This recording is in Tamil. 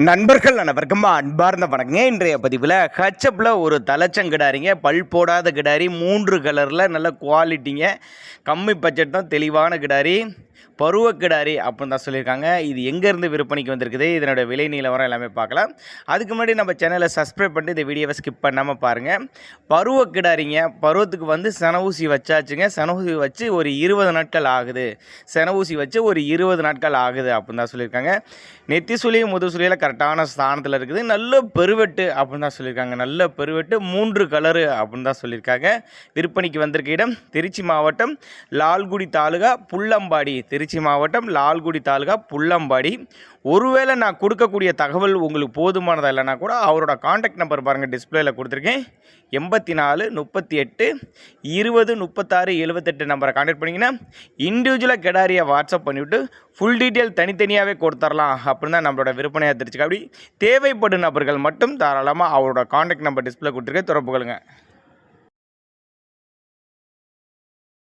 நண்பர்கள் அனைவருக்கும் அன்பார்ந்த வணக்கங்க. இன்றைய பதிவில் ஹச்சப்பில் ஒரு தலைச்சங்கிடாரிங்க, பல் போடாத கிடாரி, 3 கலரில் நல்ல குவாலிட்டிங்க, கம்மி பட்ஜெட் தான், தெளிவான கிடாரி, பருவ கிடாரி அப்படின்னு தான் சொல்லியிருக்காங்க. இது எங்கேருந்து விற்பனைக்கு வந்திருக்குது, இதனோட விலை நிலவரம் எல்லாமே பார்க்கலாம். அதுக்கு முன்னாடி நம்ம சேனலை சப்ஸ்கிரைப் பண்ணிட்டு இந்த வீடியோவை ஸ்கிப் பண்ணாமல் பாருங்கள். பருவ கிடாரிங்க, பருவத்துக்கு வந்து சென ஊசி வச்சாச்சுங்க. சென ஊசி வச்சு ஒரு 20 நாட்கள் ஆகுது. சென ஊசி வச்சு ஒரு 20 நாட்கள் ஆகுது அப்படின்னு தான் சொல்லியிருக்காங்க. நெத்தி சுழியும் முதுசுழியில் கரெக்டான ஸ்தானத்தில் இருக்குது. நல்ல பெருவெட்டு அப்படின்னு தான் சொல்லியிருக்காங்க. நல்ல பெருவெட்டு, 3 கலரு அப்படின்னு தான் சொல்லியிருக்காங்க. விற்பனைக்கு வந்திருக்க இடம் திருச்சி மாவட்டம் லால்குடி தாலுகா புல்லம்பாடி. திருச்சி மாவட்டம் லால்குடி தாலுகா புல்லம்பாடி. ஒருவேளை நான் கொடுக்கக்கூடிய தகவல் உங்களுக்கு போதுமானதாக இல்லைனா கூட அவரோட காண்டாக்ட் நம்பர் பாருங்கள், டிஸ்பிளேயில் கொடுத்துருக்கேன். 84 38 20 36 78 நம்பரை கான்டாக்ட் பண்ணிங்கன்னா இண்டிவிஜுவலாக கிடாரியை வாட்ஸ்அப் பண்ணிவிட்டு ஃபுல் டீட்டெயில் தனித்தனியாகவே கொடுத்துடலாம் அப்படின்னு தான் நம்மளோட விற்பனையாக தெரிஞ்சுக்க. அப்படி தேவைப்படும் நபர்கள் மட்டும் தாராளமாக அவரோட காண்டாக்ட் நம்பர் டிஸ்பிளே கொடுத்துருக்கேன், தொடர்பு கொள்ளுங்கள்.